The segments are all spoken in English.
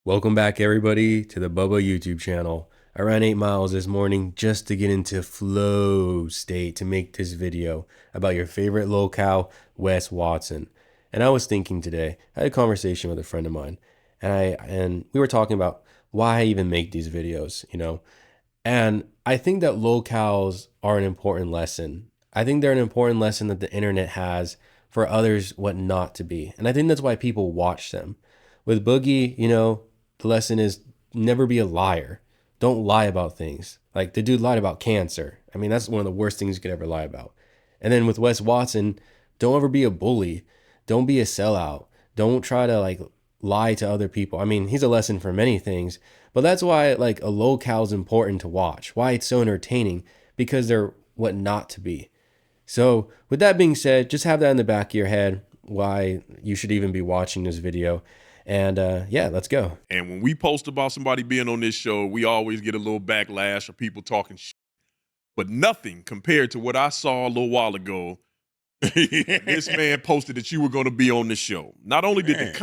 Welcome back, everybody, to the Bubba YouTube channel. I ran 8 miles this morning just to get into flow state to make this video about your favorite lowcal, Wes Watson. And I was thinking today, I had a conversation with a friend of mine, and we were talking about why I even make these videos, And I think that locals are an important lesson. I think they're an important lesson that the internet has for others what not to be. And I think that's why people watch them. With Boogie, the lesson is never be a liar. Don't lie about things. Like the dude lied about cancer. I mean, that's one of the worst things you could ever lie about. And then with Wes Watson, don't ever be a bully. Don't be a sellout. Don't try to lie to other people. I mean, he's a lesson for many things, but that's why a lowcal is important to watch. Why it's so entertaining, because they're what not to be. So with that being said, just have that in the back of your head, why you should even be watching this video. And yeah, let's go. And when we post about somebody being on this show, we always get a little backlash of people talking shit. But nothing compared to what I saw a little while ago. This man posted that you were going to be on the show. Not only did the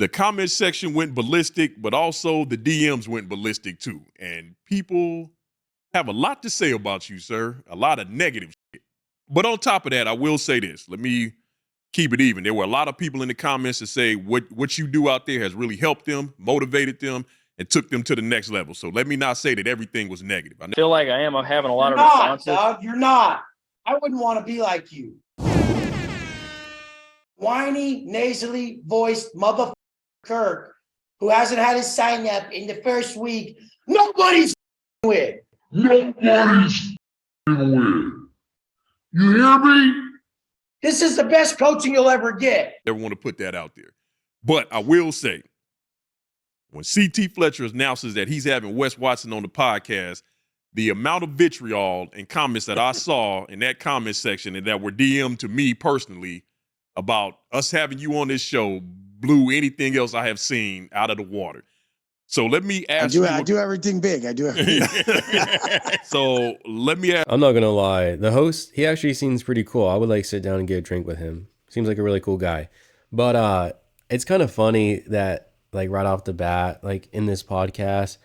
comment section went ballistic, but also the DMs went ballistic too. And people have a lot to say about you, sir. A lot of negative shit. But on top of that, I will say this. Let me keep it even. There were a lot of people in the comments that say what you do out there has really helped them, motivated them, and took them to the next level. So let me not say that everything was negative. I feel like I'm having a lot of responses. Dog, you're not. I wouldn't want to be like you. Whiny, nasally voiced motherfucker Kirk, who hasn't had his sign up in the first week. Nobody's with. Nobody's with. You hear me? This is the best coaching you'll ever get. Never want to put that out there. But I will say, when CT Fletcher announces that he's having Wes Watson on the podcast, the amount of vitriol and comments that I saw in that comment section and that were DM'd to me personally about us having you on this show blew anything else I have seen out of the water. So let me ask you. I do everything big. I do everything. So let me ask. I'm not going to lie. The host, he actually seems pretty cool. I would sit down and get a drink with him. Seems like a really cool guy. But it's kind of funny that right off the bat, in this podcast,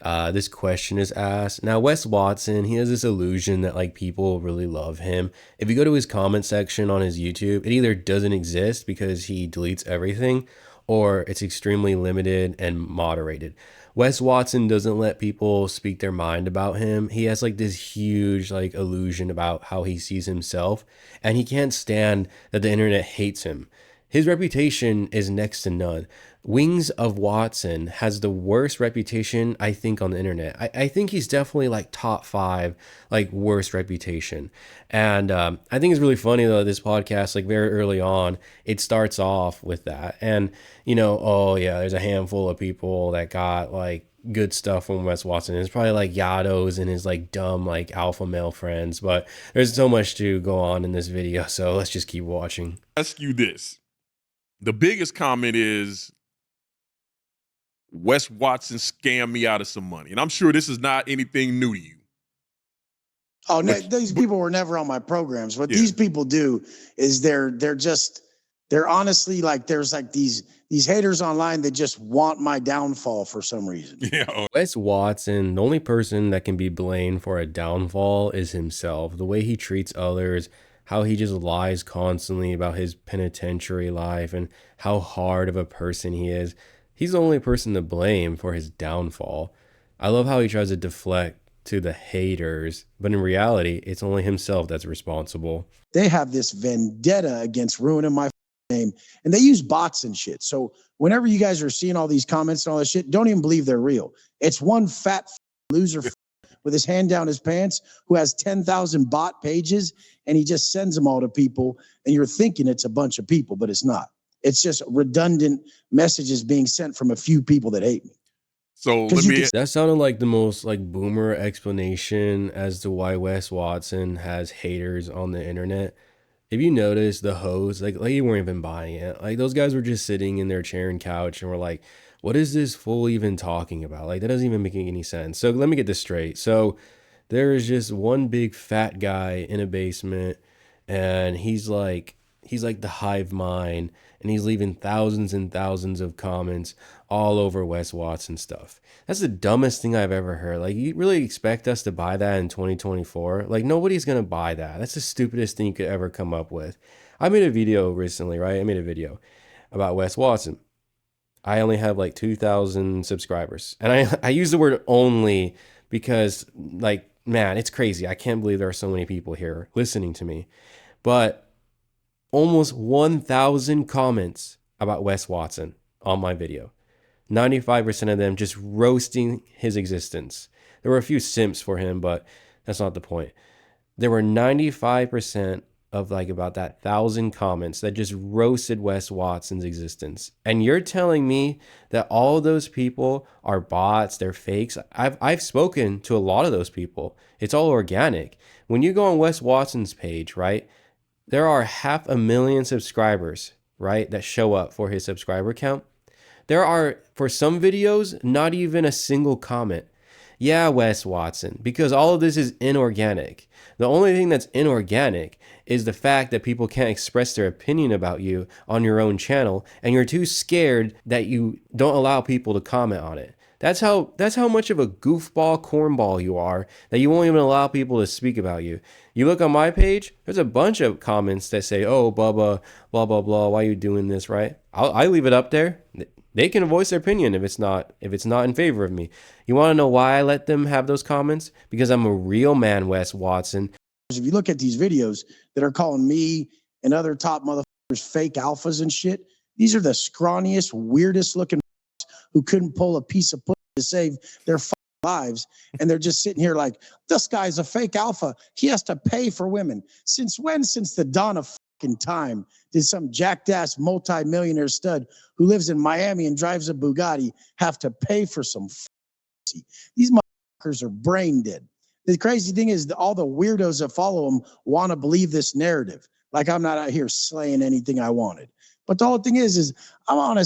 this question is asked. Now, Wes Watson, he has this illusion that people really love him. If you go to his comment section on his YouTube, it either doesn't exist because he deletes everything, or it's extremely limited and moderated. Wes Watson doesn't let people speak their mind about him. He has this huge illusion about how he sees himself, and he can't stand that the internet hates him. His reputation is next to none. Wings of Watson has the worst reputation, I think, on the internet. I think he's definitely top 5, worst reputation. And I think it's really funny though, this podcast, very early on, it starts off with that. And, oh yeah, there's a handful of people that got good stuff from Wes Watson. It's probably Yados and his dumb alpha male friends, but there's so much to go on in this video. So let's just keep watching. Ask you this. The biggest comment is, Wes Watson scammed me out of some money. And I'm sure this is not anything new to you. Oh, no, these people were never on my programs. What these people do is they're honestly there's these haters online that just want my downfall for some reason. Yeah. Wes Watson, the only person that can be blamed for a downfall is himself. The way he treats others, how he just lies constantly about his penitentiary life and how hard of a person he is. He's the only person to blame for his downfall. I love how he tries to deflect to the haters, but in reality, it's only himself that's responsible. They have this vendetta against ruining my name, and they use bots and shit. So whenever you guys are seeing all these comments and all this shit, don't even believe they're real. It's one fat loser with his hand down his pants who has 10,000 bot pages, and he just sends them all to people, and you're thinking it's a bunch of people, but it's not. It's just redundant messages being sent from a few people that hate me. So that sounded like the most boomer explanation as to why Wes Watson has haters on the internet. If you notice, the hosts, you weren't even buying it. Those guys were just sitting in their chair and couch and were like, what is this fool even talking about? That doesn't even make any sense. So let me get this straight. So there is just one big fat guy in a basement, and he's he's like the hive mind, and he's leaving thousands and thousands of comments all over Wes Watson stuff. That's the dumbest thing I've ever heard. Like, you really expect us to buy that in 2024? Like, nobody's gonna buy that. That's the stupidest thing you could ever come up with. I made a video recently, right? I made a video about Wes Watson. I only have like 2,000 subscribers. And I use the word only because, like, man, it's crazy. I can't believe there are so many people here listening to me. But almost 1,000 comments about Wes Watson on my video. 95% of them just roasting his existence. There were a few simps for him, but that's not the point. There were 95% of like about that 1,000 comments that just roasted Wes Watson's existence. And you're telling me that all those people are bots, they're fakes? I've spoken to a lot of those people. It's all organic. When you go on Wes Watson's page, right, there are 500,000 subscribers, right, that show up for his subscriber count. There are, for some videos, not even a single comment. Yeah, Wes Watson, because all of this is inorganic. The only thing that's inorganic is the fact that people can't express their opinion about you on your own channel, and you're too scared that you don't allow people to comment on it. That's how much of a goofball cornball you are, that you won't even allow people to speak about you. You look on my page, there's a bunch of comments that say, "Oh, Bubba, blah blah blah, why are you doing this?" Right? I leave it up there. They can voice their opinion if it's not in favor of me. You want to know why I let them have those comments? Because I'm a real man, Wes Watson. If you look at these videos that are calling me and other top motherfuckers fake alphas and shit, these are the scrawniest, weirdest looking who couldn't pull a piece of pussy to save their lives. And they're just sitting here like, this guy's a fake alpha. He has to pay for women. Since when? Since the dawn of fucking time did some jacked ass multi-millionaire stud who lives in Miami and drives a Bugatti have to pay for some pussy? These motherfuckers are brain dead. The crazy thing is that all the weirdos that follow them want to believe this narrative. Like I'm not out here slaying anything I wanted. But the whole thing is I want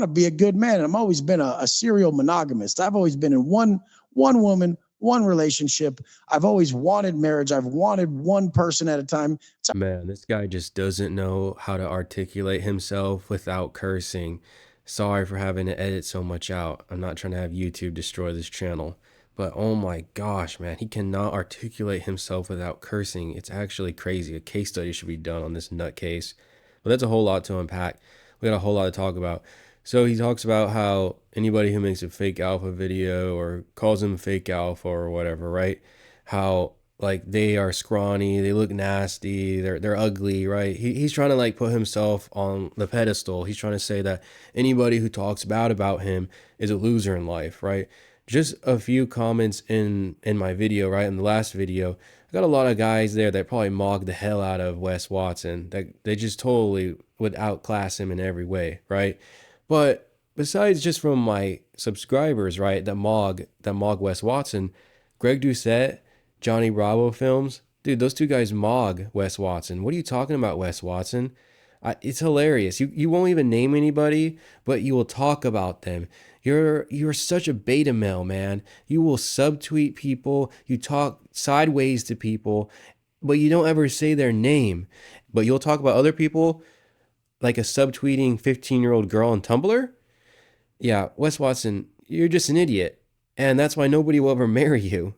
to be a good man. And I've always been a serial monogamist. I've always been in one woman, one relationship. I've always wanted marriage. I've wanted one person at a time. Man, this guy just doesn't know how to articulate himself without cursing. Sorry for having to edit so much out. I'm not trying to have YouTube destroy this channel. But oh my gosh, man, he cannot articulate himself without cursing. It's actually crazy. A case study should be done on this nutcase. But that's a whole lot to unpack. We got a whole lot to talk about. So he talks about how anybody who makes a fake alpha video or calls him fake alpha or whatever, right? How like they are scrawny, they look nasty, they're ugly, right? He's trying to like put himself on the pedestal. He's trying to say that anybody who talks bad about him is a loser in life, right? Just a few comments in my video, right? In the last video, I got a lot of guys there that probably mocked the hell out of Wes Watson. That they just totally would outclass him in every way, right? But besides just from my subscribers, right, that mock Wes Watson, Greg Doucette, Johnny Bravo Films, dude, those two guys mock Wes Watson. What are you talking about, Wes Watson? It's hilarious. You won't even name anybody, but you will talk about them. You're such a beta male, man. You will subtweet people. You talk sideways to people, but you don't ever say their name. But you'll talk about other people like a subtweeting 15-year-old girl on Tumblr. Yeah, Wes Watson, you're just an idiot. And that's why nobody will ever marry you.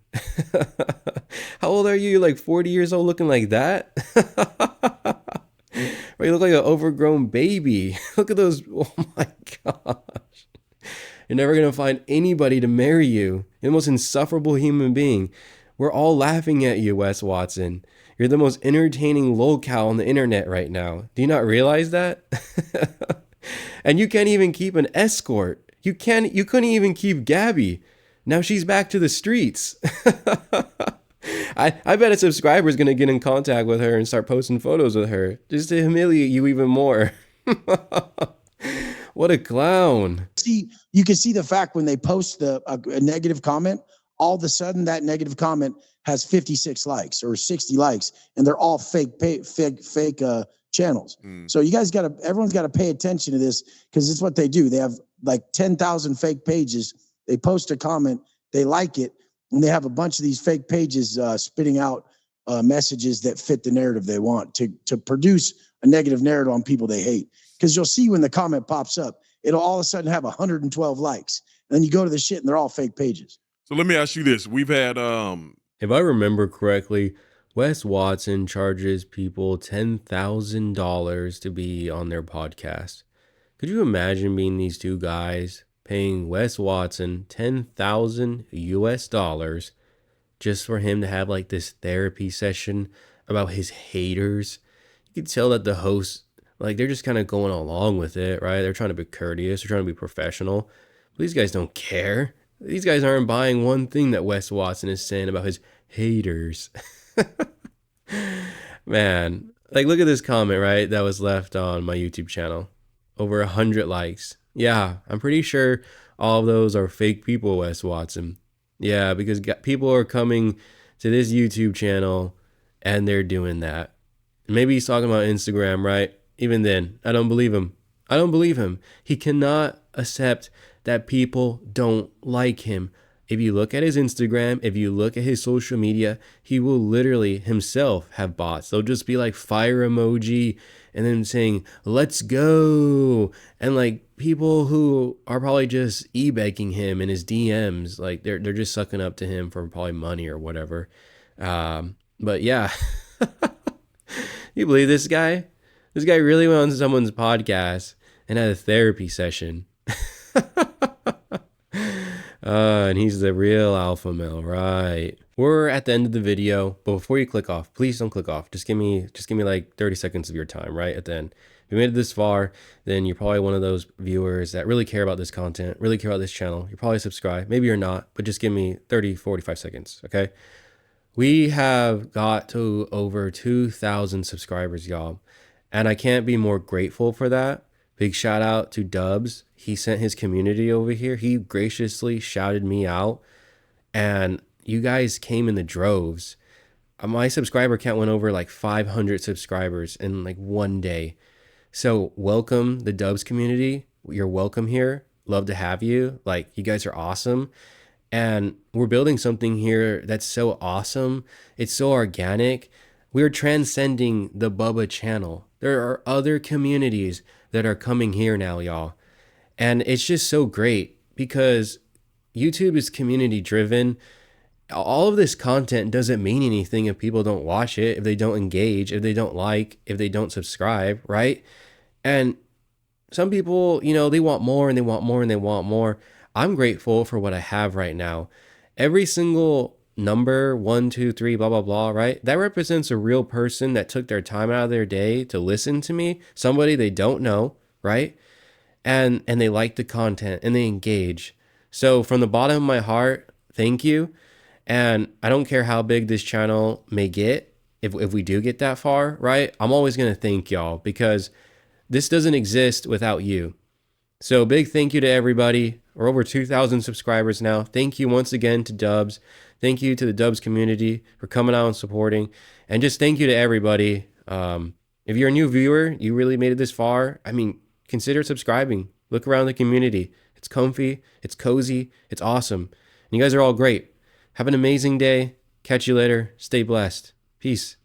How old are you? You're like 40 years old looking like that? Or you look like an overgrown baby. Look at those. Oh my gosh. You're never going to find anybody to marry you. You're the most insufferable human being. We're all laughing at you, Wes Watson. You're the most entertaining lowcal on the internet right now. Do you not realize that? And you can't even keep an escort. You couldn't even keep Gabby. Now she's back to the streets. I bet a subscriber is going to get in contact with her and start posting photos with her just to humiliate you even more. What a clown. See, you can see the fact when they post a negative comment, all of a sudden that negative comment has 56 likes or 60 likes, and they're all fake channels. So you guys everyone's got to pay attention to this because it's what they do. They have like 10,000 fake pages. They post a comment, they like it, and they have a bunch of these fake pages spitting out messages that fit the narrative they want to produce a negative narrative on people they hate. Because you'll see when the comment pops up, it'll all of a sudden have 112 likes. And then you go to the shit and they're all fake pages. So let me ask you this. We've had If I remember correctly, Wes Watson charges people $10,000 to be on their podcast. Could you imagine being these two guys paying Wes Watson 10,000 US dollars just for him to have like this therapy session about his haters? You could tell that the hosts, like, they're just kind of going along with it, right? They're trying to be courteous, they're trying to be professional. But these guys don't care. These guys aren't buying one thing that Wes Watson is saying about his haters. Man, like, look at this comment, right? That was left on my YouTube channel. Over 100 likes. Yeah, I'm pretty sure all of those are fake people, Wes Watson. Yeah, because people are coming to this YouTube channel and they're doing that. Maybe he's talking about Instagram, right? Even then, I don't believe him. I don't believe him. He cannot accept that people don't like him. If you look at his Instagram, if you look at his social media, he will literally himself have bots. They'll just be like fire emoji and then saying, let's go. And like people who are probably just e-begging him in his DMs, like they're just sucking up to him for probably money or whatever. But yeah, you believe this guy? This guy really went on someone's podcast and had a therapy session. And he's the real alpha male, right? We're at the end of the video, but before you click off, please don't click off. Just give me like 30 seconds of your time, right? At the end. If you made it this far, then you're probably one of those viewers that really care about this content, really care about this channel. You're probably subscribed. Maybe you're not, but just give me 30, 45 seconds, okay? We have got to over 2,000 subscribers, y'all. And I can't be more grateful for that. Big shout out to Dubs. He sent his community over here. He graciously shouted me out. And you guys came in the droves. My subscriber count went over like 500 subscribers in like one day. So welcome the Dubs community. You're welcome here. Love to have you. Like, you guys are awesome. And we're building something here that's so awesome. It's so organic. We're transcending the Bubba channel. There are other communities that are coming here now, y'all. And it's just so great because YouTube is community driven. All of this content doesn't mean anything if people don't watch it, if they don't engage, if they don't like, if they don't subscribe, right? And some people, you know, they want more and they want more and they want more. I'm grateful for what I have right now. Every single number, 1, 2, 3, blah, blah, blah, right? That represents a real person that took their time out of their day to listen to me, somebody they don't know, right? And they like the content and they engage. So from the bottom of my heart, thank you. And I don't care how big this channel may get, if we do get that far, right? I'm always going to thank y'all because this doesn't exist without you. So big thank you to everybody. We're over 2,000 subscribers now. Thank you once again to Dubs. Thank you to the Dubs community for coming out and supporting. And just thank you to everybody. If you're a new viewer, you really made it this far. I mean, consider subscribing. Look around the community. It's comfy. It's cozy. It's awesome. And you guys are all great. Have an amazing day. Catch you later. Stay blessed. Peace.